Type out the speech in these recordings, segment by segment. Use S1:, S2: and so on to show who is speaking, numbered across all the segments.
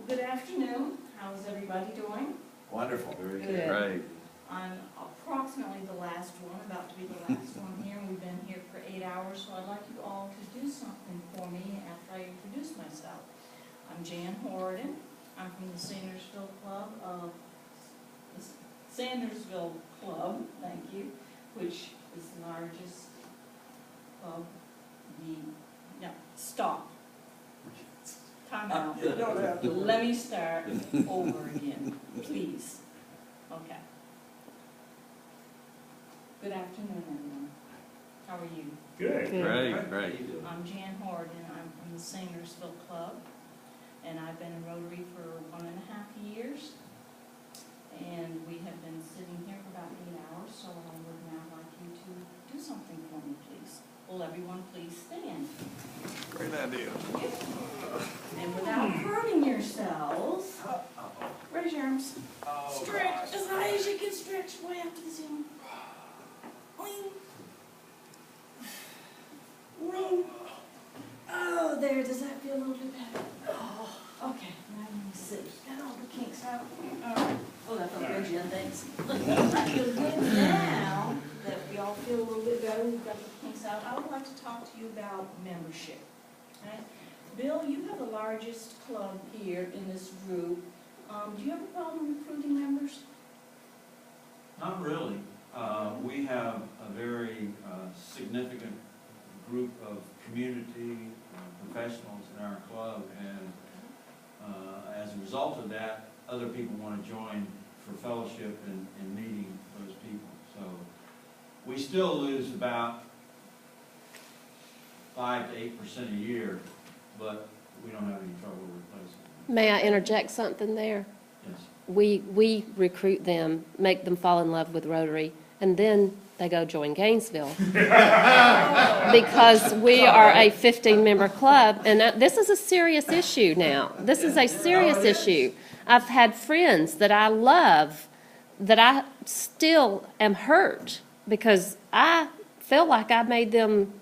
S1: Good afternoon. How's everybody doing?
S2: Wonderful.
S3: Very
S1: Good.
S3: good.
S2: Right.
S1: I'm approximately the last one, about to be the last one here. We've been here for 8 hours, so I'd like you all to do something for me after I introduce myself. I'm Jan Horaden. I'm from the Sandersville Club of Sandersville Club, thank you, which is the largest club. No, stop. Time out.
S3: You don't have to.
S1: Let me start over again, please. Okay. Good afternoon, everyone. How are you?
S3: Good.
S2: Right, right.
S1: I'm Jan Horaden. I'm from the Sandersville Club, and I've been in Rotary for 1.5 years. And we have been sitting here for about 8 hours, so I would now like you to do something for me, please. Will everyone please stand?
S2: Great idea.
S1: And without hurting yourselves, raise your arms.
S3: Oh,
S1: Stretch as high as you can stretch way up to the ceiling. Boing. Boing. Oh, there. Does that feel a little bit better? Oh, okay. Now let me see. Got all the kinks out. All right. Oh, that felt good, Jen. Thanks. I feel good now that we all feel a little bit better. We've got the kinks out. I would like to talk to you about membership. Okay? Bill, you have the largest club here in this group. Do you have a problem recruiting members?
S4: Not really. We have a very significant group of community professionals in our club, and as a result of that, other people want to join for fellowship and meeting those people. So we still lose about 5 to 8% a year, but we don't have any trouble replacing them.
S5: May I interject something there?
S4: Yes.
S5: We recruit them, make them fall in love with Rotary, and then they go join Gainesville. Because we are a 15-member club, and this is a serious issue now. This is a serious issue. I've had friends that I love that I still am hurt because I feel like I made them,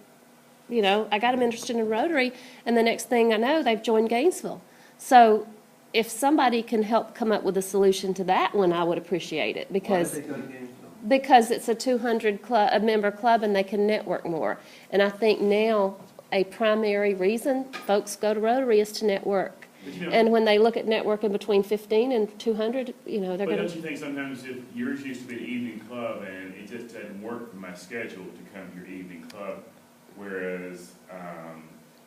S5: I got them interested in Rotary, and the next thing I know, they've joined Gainesville. So if somebody can help come up with a solution to that one, I would appreciate it, because it's a 200-member club and they can network more. And I think now a primary reason folks go to Rotary is to network. And when they look at networking between 15 and 200, they're going to...
S3: But don't you think sometimes if yours used to be an evening club and it just doesn't work for my schedule to come to your evening club, whereas...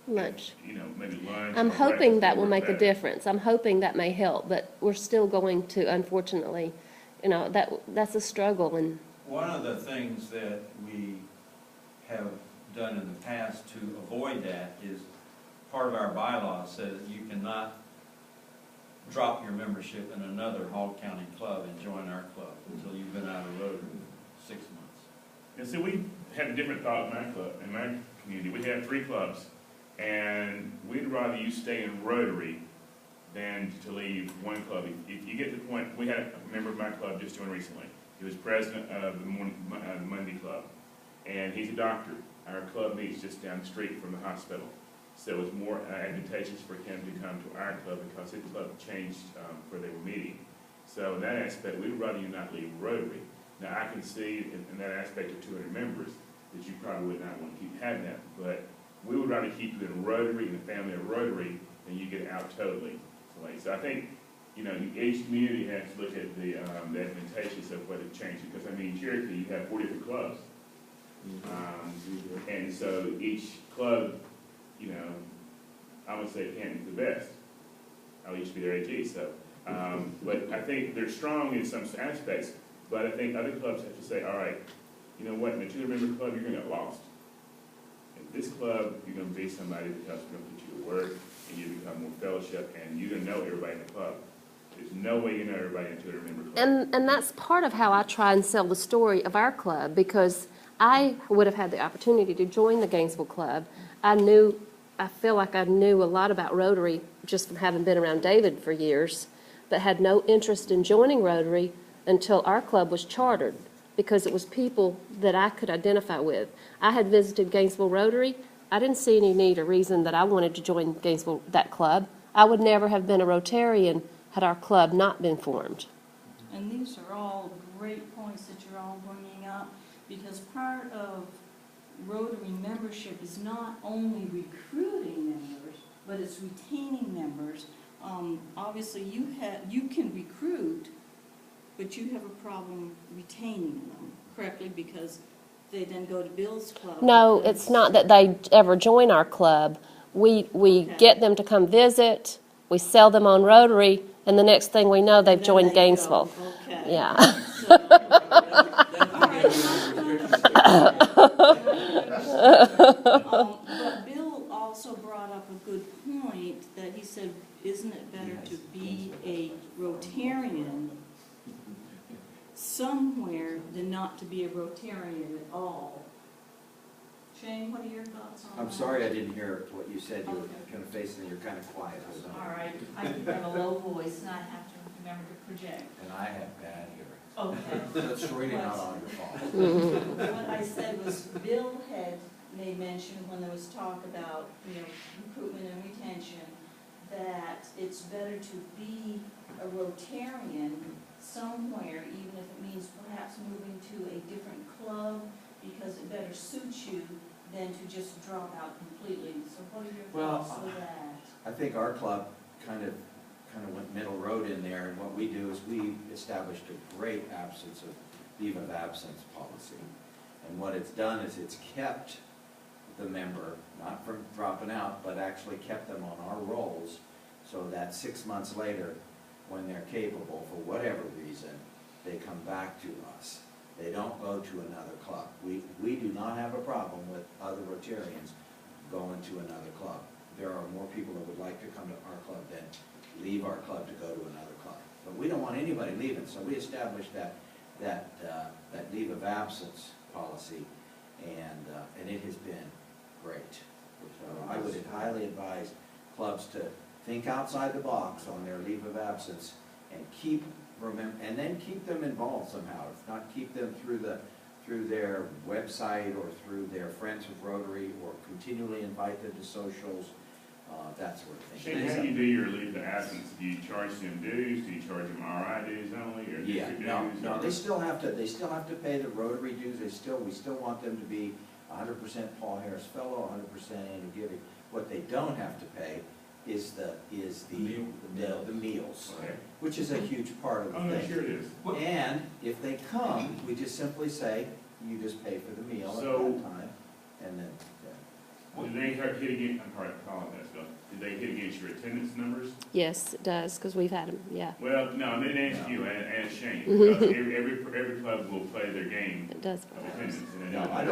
S5: lunch.
S3: Maybe lunch.
S5: I'm
S3: or
S5: hoping
S3: breakfast
S5: that
S3: would
S5: will
S3: work
S5: make a
S3: better.
S5: difference. I'm hoping that may help, but we're still going to, unfortunately, that's a struggle. And
S4: One of the things that we have done in the past to avoid that is part of our bylaws says that you cannot drop your membership in another Hall County club and join our club until you've been out of Rotary for 6 months.
S3: And so we have a different thought in my club, in my community. We have 3 clubs, and we'd rather you stay in Rotary than to leave one club. If you get to the point, we had a member of my club just joined recently. He was president of the Monday Club, and he's a doctor. Our club meets just down the street from the hospital. So it was more advantageous for him to come to our club because his club changed where they were meeting. So in that aspect, we'd rather you not leave Rotary. Now, I can see in that aspect of 200 members that you probably would not want to keep having that, but we would rather keep you in Rotary, in the family of Rotary, than you get out totally. So I think, each community has to look at the advantageous of what it changes. Because, Cherokee, you have 4 different clubs. And so each club, I would say Canton's the best. I used to be their AG, so. But I think they're strong in some aspects, but I think other clubs have to say, all right, you know what, in a 200-member club, you're going to get lost. In this club, you're going to be somebody because we're going to put you to work, and you become more fellowship, and you're going to know everybody in the club. There's no way you know everybody in a 200-member club.
S5: And that's part of how I try and sell the story of our club, because I would have had the opportunity to join the Gainesville Club. I feel like I knew a lot about Rotary just from having been around David for years, but had no interest in joining Rotary until our club was chartered, because it was people that I could identify with. I had visited Gainesville Rotary. I didn't see any need or reason that I wanted to join Gainesville, that club. I would never have been a Rotarian had our club not been formed.
S1: And these are all great points that you're all bringing up, because part of Rotary membership is not only recruiting members, but it's retaining members. Obviously, you can recruit, but you have a problem retaining them correctly, because they then go to Bill's club.
S5: No,
S1: because-
S5: it's not that they ever join our club. We
S1: Okay.
S5: get them to come visit, we sell them on Rotary, and the next thing we know, they've
S1: Then
S5: joined
S1: they go.
S5: Gainesville.
S1: Okay.
S5: Yeah.
S1: So- But Bill also brought up a good point, that he said, isn't it better to be a Rotarian somewhere than not to be a Rotarian at all? Shane, what are your thoughts on that?
S6: I'm sorry I didn't hear what you said. You were kind of facing, you're kind of quiet. So.
S1: All right, I have a low voice and I have to remember to project.
S6: And I have bad hearing.
S1: Okay.
S6: That's really not on your fault.
S1: What I said was, Bill had made mention when there was talk about, recruitment and retention, that it's better to be a Rotarian somewhere, even if it means perhaps moving to a different club, because it better suits you than to just drop out completely. So what are your thoughts with that?
S6: I think our club kind of went middle road in there, and what we do is we established a great absence of leave of absence policy. And what it's done is it's kept the member, not from dropping out, but actually kept them on our rolls, so that 6 months later, when they're capable, for whatever reason, they come back to us. They don't go to another club. We do not have a problem with other Rotarians going to another club. There are more people that would like to come to our club than leave our club to go to another club. But we don't want anybody leaving, so we established that leave of absence policy, and it has been great. So I would highly advise clubs to think outside the box on their leave of absence and and then keep them involved somehow. If not, keep them through their website or through their Friends with Rotary, or continually invite them to socials, that sort of thing.
S3: Shane, how do you do your leave of absence? Do you charge them dues? Do you charge them RI dues only, or
S6: Yeah,
S3: district dues?
S6: no, they still have to pay the Rotary dues. We still want them to be 100% Paul Harris Fellow, 100% annual giving. What they don't have to pay is the meals,
S3: Okay.
S6: which is a huge part of the
S3: Oh, no,
S6: thing.
S3: sure it is.
S6: And if they come, we just simply say, you just pay for the meal at
S3: So-
S6: that time, and then,
S3: Did they hit against, I'm sorry, I apologize, Bill. Did they hit against your attendance numbers?
S5: Yes, it does, because we've had them, yeah,
S3: Well, no, I didn't ask you, and Shane,
S5: Mm-hmm.
S3: because every club will play their game
S5: it does.
S3: of attendance. And
S6: no, I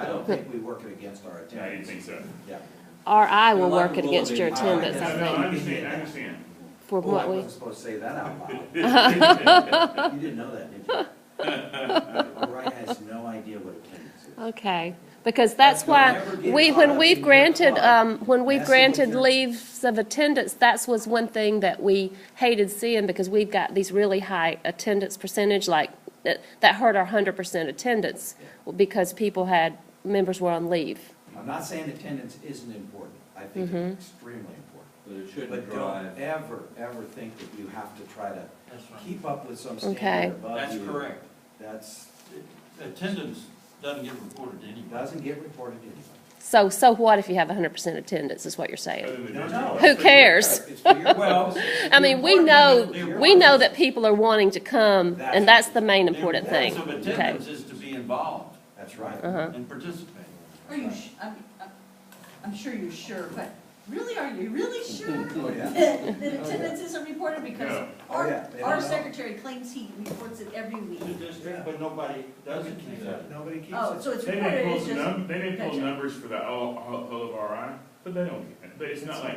S6: don't think we work it against our
S3: Yeah, I didn't
S6: attendance.
S3: think so.
S6: Yeah.
S5: RI will
S4: There are
S5: work it against your
S6: vulnerable-
S5: attendance,
S3: No,
S5: I
S3: no, I
S5: think,
S3: understand, I understand.
S5: for
S6: Oh, I
S5: what we,
S6: wasn't supposed to say that out loud. You didn't know that, did you? Orion has no idea what attendance is.
S5: okay. Because that's why, when we've granted, leaves of attendance, that was one thing that we hated seeing, because we've got these really high attendance percentage, like, that hurt our 100% attendance, because members were on leave.
S6: I'm not saying attendance isn't important. I think
S5: Mm-hmm.
S6: it's extremely important.
S4: But it shouldn't
S6: But
S4: drive.
S6: don't ever think that you have to try to
S4: That's right.
S6: keep up with some
S5: Okay.
S6: standard above
S4: That's
S6: you.
S4: correct.
S6: That's,
S4: Attendance doesn't get reported to anybody.
S6: doesn't get reported to anybody.
S5: So what if you have 100% attendance, is what you're saying?
S3: Other than
S6: No,
S3: the
S6: no.
S3: district.
S5: Who cares?
S6: It's for your
S4: Well,
S6: purposes.
S5: I mean, we know that people are wanting to come, and that's the main important thing.
S4: The importance
S5: Okay.
S4: of attendance is to be involved
S6: That's right.
S5: Uh-huh.
S4: and participate.
S1: Are you, I'm sure you're sure, but really, are you really sure
S6: Oh, yeah.
S1: that attendance isn't reported? Because
S3: No.
S6: Oh, yeah. They
S1: our
S6: don't know.
S1: secretary claims he reports it every week.
S4: But nobody does it keep that.
S6: Nobody keeps
S1: Oh,
S6: it.
S1: so it's
S3: They
S1: reported,
S3: may pull
S1: it's just.
S3: they may pull
S1: Gotcha.
S3: numbers for the whole of RI, but they don't, but it's not like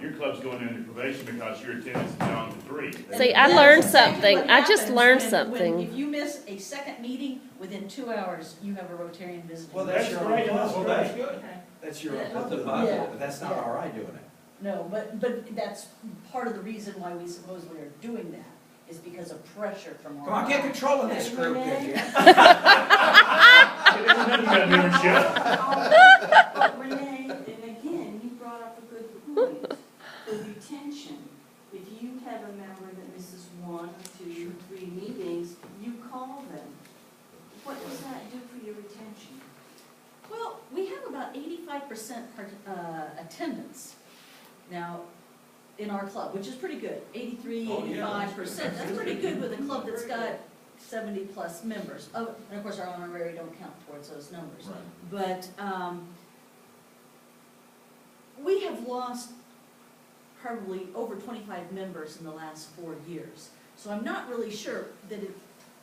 S3: your club's going into probation because your attendance is down to 3.
S5: See, I
S1: That's
S5: learned
S1: exactly
S5: something.
S1: what
S5: I just
S1: happens
S5: learned
S1: when-
S5: something.
S1: If you miss a second meeting, within 2 hours, you have a Rotarian visiting.
S6: Well,
S3: That's
S6: your
S3: great,
S6: own
S3: that's
S6: club.
S3: great.
S4: good.
S1: Okay.
S6: That's your own
S1: Yeah.
S6: club.
S1: Yeah.
S6: But that's not
S1: Yeah.
S6: RI doing it.
S1: No, but that's part of the reason why we supposedly are doing that, is because of pressure from our.
S6: Come on, get control of this group,
S1: Renee?
S6: did you?
S1: But Renee, and again, you brought up a good point. The retention attendance. Now, in our club, which is pretty good, 83,
S4: Oh, yeah,
S1: 85%.
S4: that's
S1: That's pretty good with a club that's got 70-plus members. Oh, and of course, our honorary don't count towards those numbers.
S4: Right.
S1: But we have lost probably over 25 members in the last 4 years. So I'm not really sure that it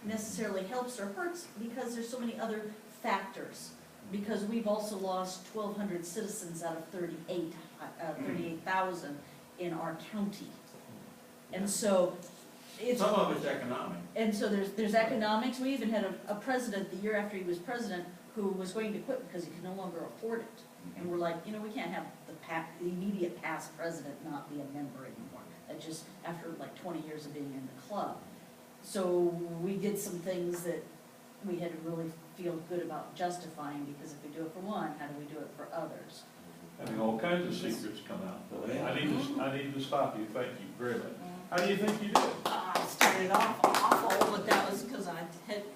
S1: necessarily helps or hurts because there's so many other factors. Because we've also lost 1,200 citizens out of 38,000 in our county. And so it's.
S4: Some of it's economic.
S1: And so there's economics. We even had a president the year after he was president who was going to quit because he could no longer afford it. And we're like, we can't have the immediate past president not be a member anymore. That just, after like 20 years of being in the club. So we did some things that we had to really feel good about justifying, because if we do it for one, how do we do it for others?
S7: I mean, all kinds of secrets come out.
S6: Oh, yeah.
S7: I need to stop you, thank you very much. How do you think you did?
S1: I started off awful, but that was because I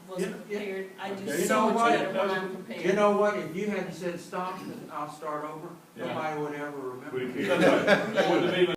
S1: wasn't
S4: Yeah,
S1: prepared. I do
S4: You
S1: so
S4: know
S1: much
S4: what?
S1: better when I'm prepared.
S4: You know what, if you hadn't said stop, I'll start over,
S7: Yeah.
S4: nobody would ever remember.
S7: It wouldn't have even